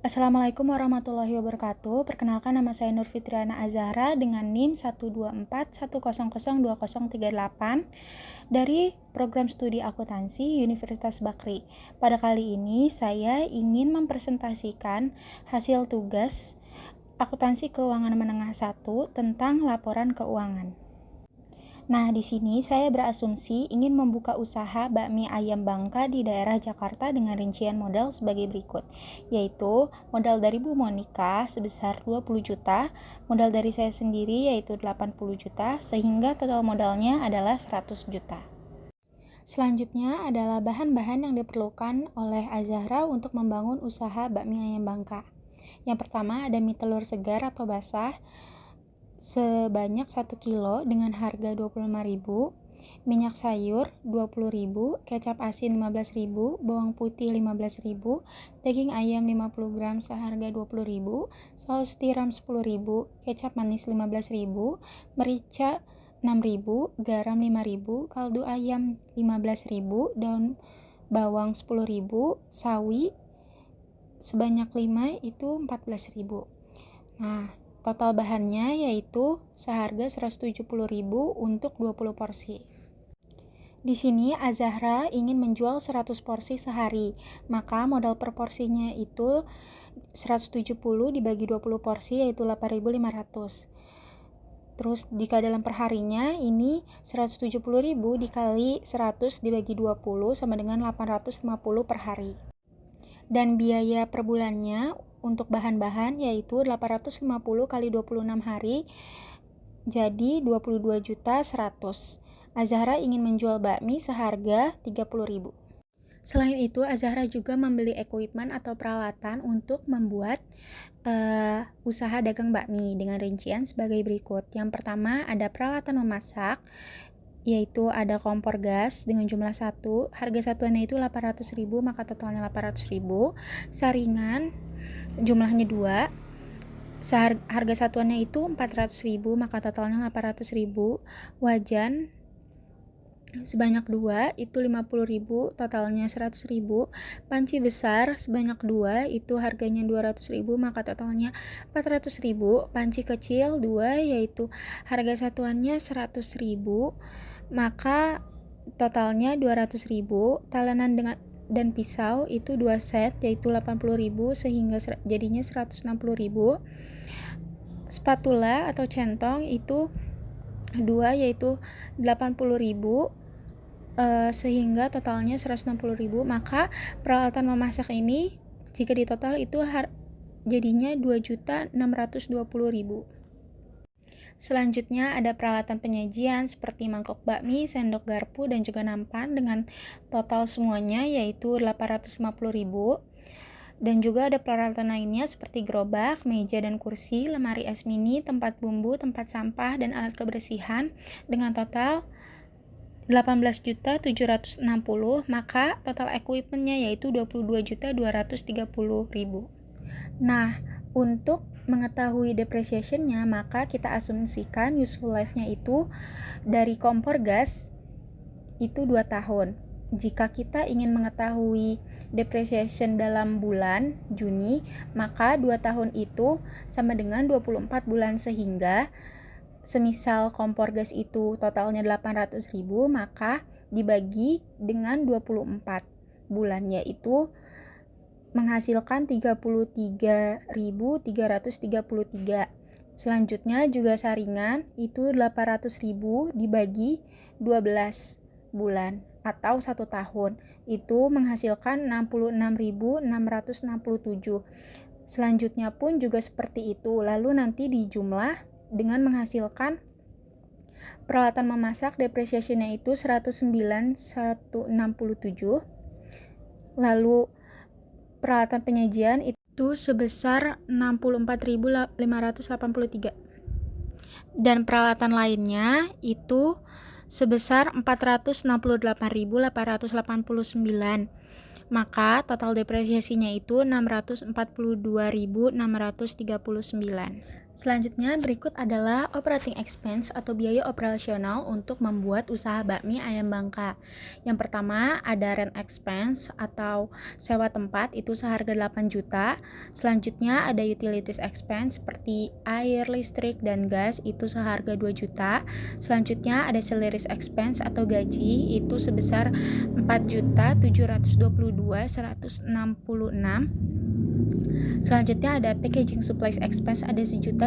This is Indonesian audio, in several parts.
Assalamualaikum warahmatullahi wabarakatuh. Perkenalkan, nama saya Nur Fitriana Azahra dengan NIM 12410020038 dari Program Studi Akuntansi Universitas Bakri. Pada kali ini saya ingin mempresentasikan hasil tugas Akuntansi Keuangan Menengah 1 tentang laporan keuangan. Nah, di sini saya berasumsi ingin membuka usaha bakmi ayam Bangka di daerah Jakarta dengan rincian modal sebagai berikut, yaitu modal dari Bu Monika sebesar 20 juta, modal dari saya sendiri yaitu 80 juta, sehingga total modalnya adalah 100 juta. Selanjutnya adalah bahan-bahan yang diperlukan oleh Azahra untuk membangun usaha bakmi ayam Bangka. Yang pertama ada mie telur segar atau basah sebanyak 1 kilo dengan harga 25.000, minyak sayur 20.000, kecap asin 15.000, bawang putih 15.000, daging ayam 50 gram seharga 20.000, saus tiram 10.000, kecap manis 15.000, merica 6.000, garam 5.000, kaldu ayam 15.000, daun bawang 10.000, sawi sebanyak 5 itu 14.000. Nah, total bahannya yaitu seharga 170.000 untuk 20 porsi. Di sini Azahra ingin menjual 100 porsi sehari, maka modal per porsinya itu 170 dibagi 20 porsi yaitu 8.500. Terus jika dalam perharinya ini 170.000 dikali 100 dibagi 20 sama dengan 850 per hari. Dan biaya per bulannya untuk bahan-bahan yaitu 850 kali 26 hari jadi 22.100.000. Azahra ingin menjual bakmi seharga 30.000. Selain itu, Azahra juga membeli equipment atau peralatan untuk membuat usaha dagang bakmi dengan rincian sebagai berikut. Yang pertama ada peralatan memasak, yaitu ada kompor gas dengan jumlah 1, harga satuannya itu 800.000 maka totalnya 800.000. Saringan jumlahnya 2, harga satuannya itu 400.000 maka totalnya 800.000. Wajan sebanyak 2 itu 50.000 totalnya 100.000. Panci besar sebanyak 2 itu harganya 200.000 maka totalnya 400.000. Panci kecil 2 yaitu harga satuannya 100.000 maka totalnya 200.000. Talenan dan pisau itu 2 set yaitu 80.000 sehingga jadinya 160.000. Spatula atau centong itu 2 yaitu 80.000 sehingga totalnya 160.000. Maka peralatan memasak ini jika ditotal itu jadinya 2.620.000. Selanjutnya ada peralatan penyajian seperti mangkok bakmi, sendok garpu, dan juga nampan dengan total semuanya yaitu 850.000. Dan juga ada peralatan lainnya seperti gerobak, meja dan kursi, lemari es mini, tempat bumbu, tempat sampah, dan alat kebersihan dengan total 18.760.000, maka total equipmentnya yaitu 22.230.000. Nah, untuk mengetahui depreciation-nya, maka kita asumsikan useful life-nya itu dari kompor gas itu 2 tahun. Jika kita ingin mengetahui depreciation dalam bulan Juni, maka 2 tahun itu sama dengan 24 bulan, sehingga semisal kompor gas itu totalnya 800.000, maka dibagi dengan 24 bulan yaitu menghasilkan 33.333. Selanjutnya juga saringan itu 800.000 dibagi 12 bulan atau 1 tahun. Itu menghasilkan 66.667. Selanjutnya pun juga seperti itu. Lalu nanti dijumlah dengan menghasilkan peralatan memasak depreciation-nya itu 109.167. Lalu peralatan penyajian itu sebesar 64.583. Dan peralatan lainnya itu sebesar 468.889. Maka total depresiasinya itu 642.639. Selanjutnya berikut adalah operating expense atau biaya operasional untuk membuat usaha bakmi ayam Bangka. Yang pertama ada rent expense atau sewa tempat, itu seharga 8 juta. Selanjutnya ada utilities expense seperti air, listrik, dan gas, itu seharga 2 juta. Selanjutnya ada salaries expense atau gaji, itu sebesar 4.722.166. Selanjutnya ada packaging supplies expense ada 1.220.000,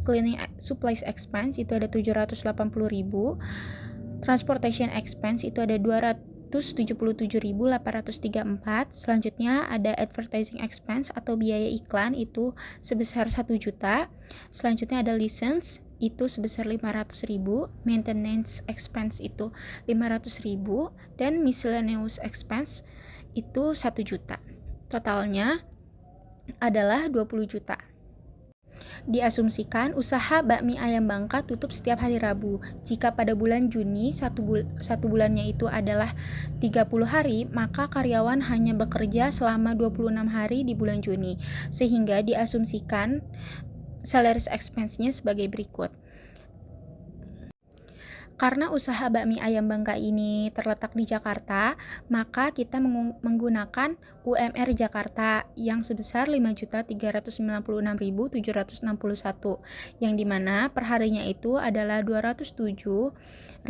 cleaning supplies expense itu ada 780.000, transportation expense itu ada 277.834. Selanjutnya ada advertising expense atau biaya iklan itu sebesar 1 juta. Selanjutnya ada license itu sebesar 500.000, maintenance expense itu 500.000, dan miscellaneous expense itu 1 juta. Totalnya adalah 20 juta. Diasumsikan usaha bakmi ayam Bangka tutup setiap hari Rabu. Jika pada bulan Juni satu bulannya itu adalah 30 hari, maka karyawan hanya bekerja selama 26 hari di bulan Juni. Sehingga diasumsikan salaries expense-nya sebagai berikut. Karena usaha bakmi ayam Bangka ini terletak di Jakarta, maka kita menggunakan UMR Jakarta yang sebesar 5.396.761, yang dimana perharinya itu adalah 207.568,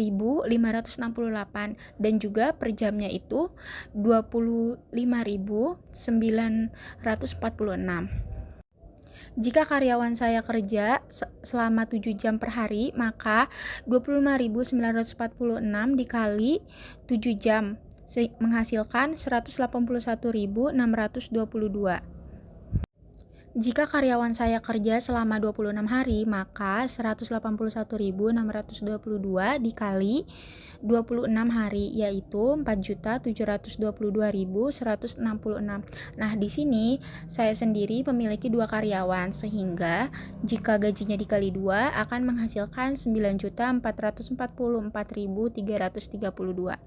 dan juga per jamnya itu 25.946. Jika karyawan saya kerja selama 7 jam per hari, maka 25.946 dikali 7 jam menghasilkan 181.622. Jika karyawan saya kerja selama 26 hari, maka 181.622 dikali 26 hari, yaitu 4.722.166. Nah, di sini saya sendiri memiliki 2 karyawan, sehingga jika gajinya dikali 2 akan menghasilkan 9.444.332.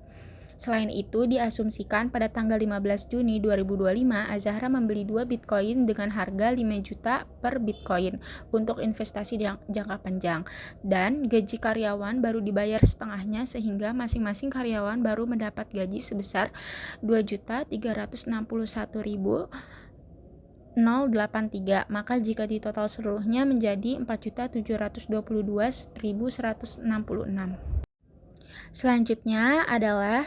Selain itu, diasumsikan pada tanggal 15 Juni 2025, Azahra membeli 2 Bitcoin dengan harga 5 juta per Bitcoin untuk investasi jangka panjang. Dan gaji karyawan baru dibayar setengahnya, sehingga masing-masing karyawan baru mendapat gaji sebesar 2.361.083. Maka jika ditotal seluruhnya menjadi 4.722.166. Selanjutnya adalah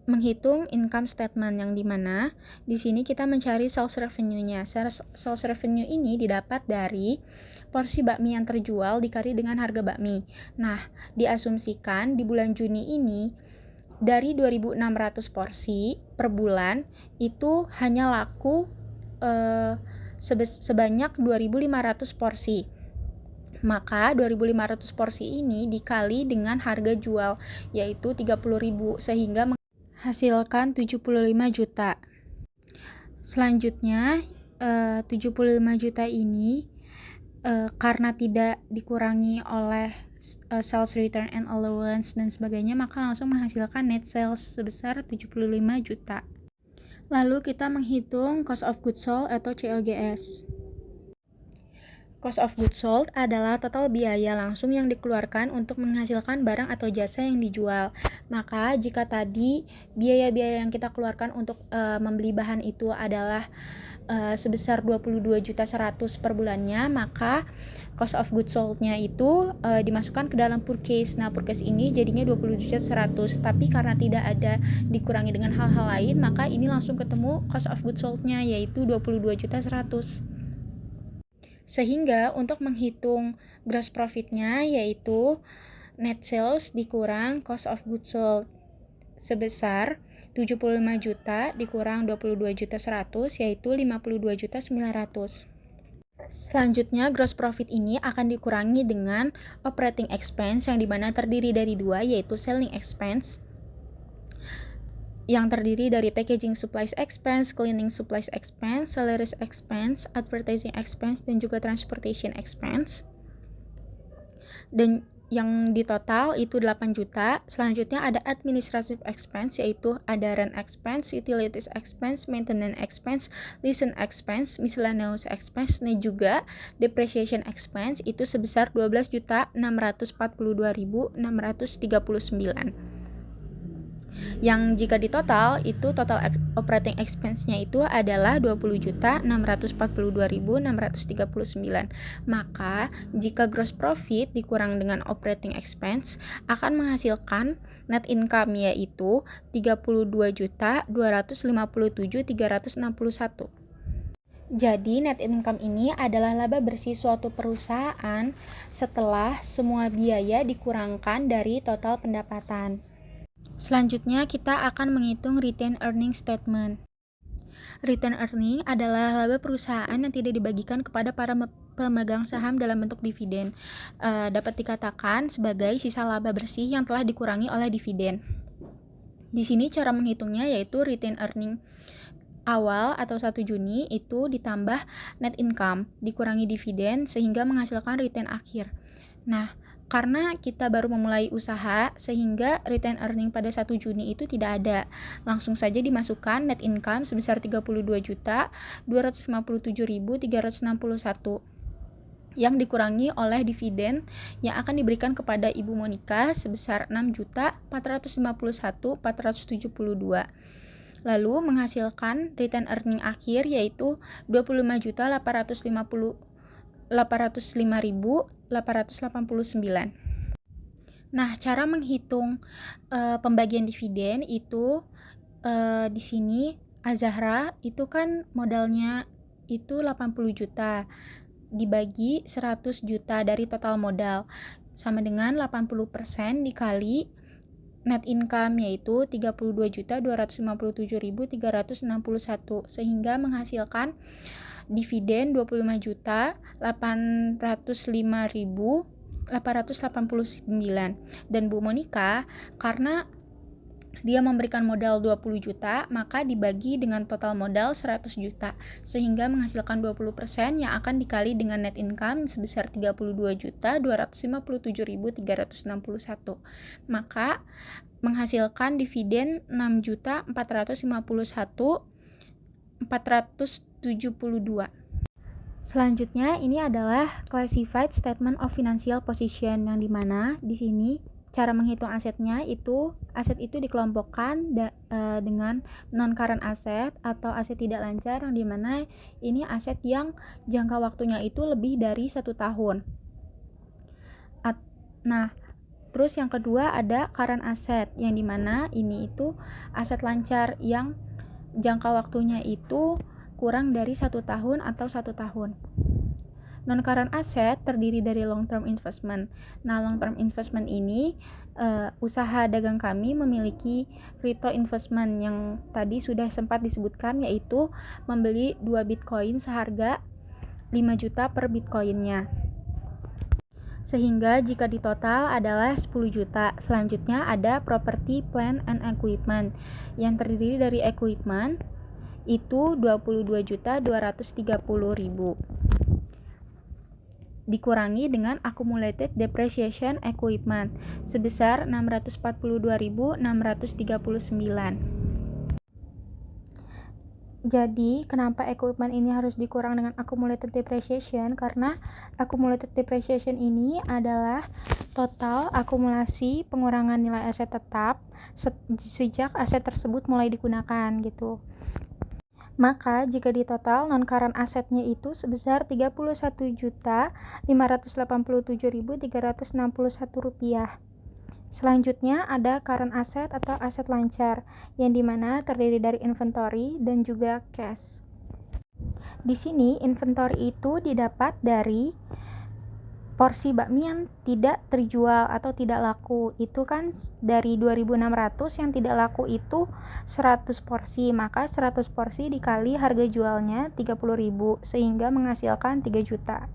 menghitung income statement, yang dimana di sini kita mencari sales revenue-nya. Sales revenue ini didapat dari porsi bakmi yang terjual dikali dengan harga bakmi. Nah, diasumsikan di bulan Juni ini dari 2.600 porsi per bulan itu hanya laku sebanyak 2.500 porsi. Maka 2.500 porsi ini dikali dengan harga jual yaitu 30.000, sehingga menghasilkan 75 juta. Selanjutnya 75 juta ini karena tidak dikurangi oleh sales return and allowance dan sebagainya, maka langsung menghasilkan net sales sebesar 75 juta. Lalu kita menghitung cost of goods sold atau COGS. Cost of goods sold adalah total biaya langsung yang dikeluarkan untuk menghasilkan barang atau jasa yang dijual. Maka jika tadi biaya-biaya yang kita keluarkan untuk membeli bahan itu adalah sebesar 22.100.000 per bulannya, maka cost of goods sold-nya itu dimasukkan ke dalam purchase. Nah, purchase ini jadinya 20.100.000, tapi karena tidak ada dikurangi dengan hal-hal lain, maka ini langsung ketemu cost of goods sold-nya yaitu 22.100.000. Sehingga untuk menghitung gross profit-nya yaitu net sales dikurang cost of goods sold sebesar 75 juta dikurang 22.100.000 yaitu 52.900.000. Selanjutnya gross profit ini akan dikurangi dengan operating expense yang dimana terdiri dari 2 yaitu selling expense yang terdiri dari packaging supplies expense, cleaning supplies expense, salaries expense, advertising expense, dan juga transportation expense. Dan yang di total itu 8 juta. Selanjutnya ada administrative expense, yaitu ada rent expense, utilities expense, maintenance expense, license expense, miscellaneous expense, dan juga depreciation expense itu sebesar 12.642.639. Yang jika di total itu total operating expense-nya itu adalah 20.642.639. Maka jika gross profit dikurang dengan operating expense akan menghasilkan net income yaitu 32.257.361. Jadi net income ini adalah laba bersih suatu perusahaan setelah semua biaya dikurangkan dari total pendapatan. Selanjutnya kita akan menghitung retained earning statement. Retained earning adalah laba perusahaan yang tidak dibagikan kepada para pemegang saham dalam bentuk dividen. Dapat dikatakan sebagai sisa laba bersih yang telah dikurangi oleh dividen. Di sini cara menghitungnya yaitu retained earning awal atau 1 Juni itu ditambah net income dikurangi dividen sehingga menghasilkan return akhir. Nah, karena kita baru memulai usaha sehingga return earning pada 1 Juni itu tidak ada. Langsung saja dimasukkan net income sebesar 32.257.361 yang dikurangi oleh dividen yang akan diberikan kepada Ibu Monica sebesar 6.451.472. Lalu menghasilkan return earning akhir yaitu 25.805.889. Nah, cara menghitung pembagian dividen itu di sini Azahra itu kan modalnya itu 80 juta dibagi 100 juta dari total modal sama dengan 80% dikali net income yaitu 32.257.361 sehingga menghasilkan dividen 25.805.889. Dan Bu Monica karena dia memberikan modal 20 juta, maka dibagi dengan total modal 100 juta, sehingga menghasilkan 20% yang akan dikali dengan net income sebesar 32.257.361. Maka menghasilkan dividen 6.451.472. Selanjutnya ini adalah classified statement of financial position yang dimana di sini cara menghitung asetnya itu aset itu dikelompokkan dengan non current asset atau aset tidak lancar yang dimana ini aset yang jangka waktunya itu lebih dari 1 tahun. Nah, terus yang kedua ada current asset yang dimana ini itu aset lancar yang jangka waktunya itu kurang dari 1 tahun atau 1 tahun. Non-current asset terdiri dari long-term investment. Nah, long-term investment ini usaha dagang kami memiliki crypto investment yang tadi sudah sempat disebutkan yaitu membeli 2 Bitcoin seharga 5 juta per Bitcoinnya. Sehingga jika ditotal adalah 10 juta. Selanjutnya ada property, plant, and equipment yang terdiri dari equipment itu 22.230.000 dikurangi dengan accumulated depreciation equipment sebesar 642.639. Jadi, kenapa equipment ini harus dikurang dengan accumulated depreciation? Karena accumulated depreciation ini adalah total akumulasi pengurangan nilai aset tetap sejak aset tersebut mulai digunakan gitu. Maka jika di total non-current asetnya itu sebesar Rp31.587.361. Selanjutnya ada current asset atau aset lancar yang dimana terdiri dari inventory dan juga cash. Di sini inventory itu didapat dari porsi bakmi yang tidak terjual atau tidak laku. Itu kan dari 2.600 yang tidak laku itu 100 porsi, maka 100 porsi dikali harga jualnya 30.000 sehingga menghasilkan 3 juta.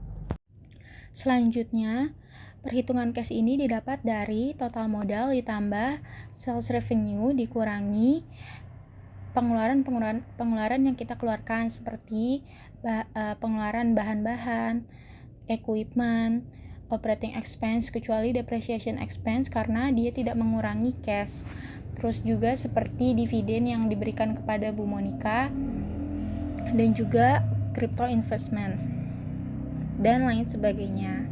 Selanjutnya, perhitungan cash ini didapat dari total modal ditambah sales revenue dikurangi pengeluaran yang kita keluarkan seperti pengeluaran bahan-bahan, equipment, operating expense kecuali depreciation expense karena dia tidak mengurangi cash. Terus juga seperti dividen yang diberikan kepada Bu Monica dan juga crypto investment dan lain sebagainya.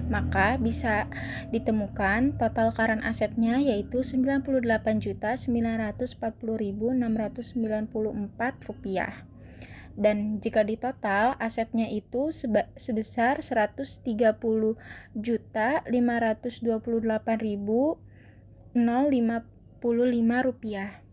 Maka bisa ditemukan total current asetnya yaitu Rp98.940.694. Dan jika ditotal asetnya itu sebesar Rp130.528.055.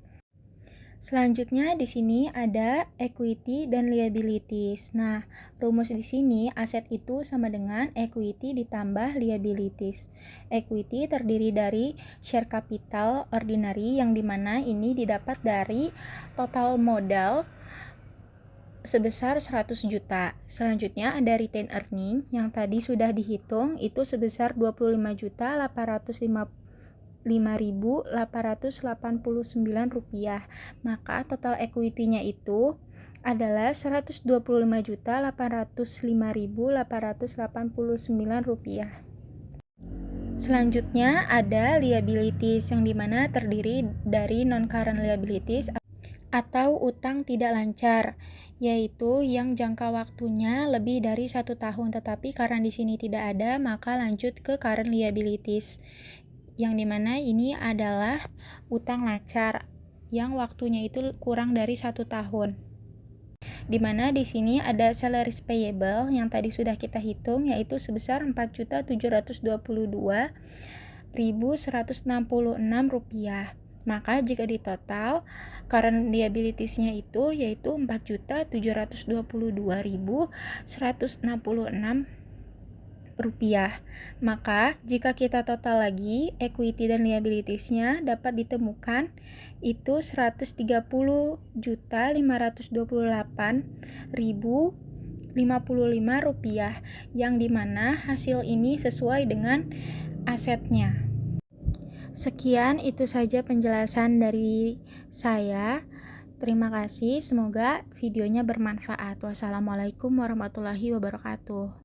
Selanjutnya di sini ada equity dan liabilities. Nah, rumus di sini aset itu sama dengan equity ditambah liabilities. Equity terdiri dari share capital ordinary yang dimana ini didapat dari total modal sebesar 100 juta. Selanjutnya ada retain earning yang tadi sudah dihitung itu sebesar 25.889 rupiah. Maka total equity-nya itu adalah 125.805.889 rupiah. Selanjutnya ada liabilities yang dimana terdiri dari non-current liabilities atau utang tidak lancar, yaitu yang jangka waktunya lebih dari 1 tahun, tetapi karena di sini tidak ada, maka lanjut ke current liabilities, yang dimana ini adalah utang lancar yang waktunya itu kurang dari 1 tahun. Dimana di sini ada salaries payable yang tadi sudah kita hitung yaitu sebesar Rp4.722.166. Maka jika ditotal current liabilities-nya itu yaitu Rp4.722.166. Maka jika kita total lagi equity dan liabilities-nya dapat ditemukan itu Rp130.528.055 yang dimana hasil ini sesuai dengan asetnya. Sekian itu saja penjelasan dari saya. Terima kasih, semoga videonya bermanfaat. Wassalamualaikum warahmatullahi wabarakatuh.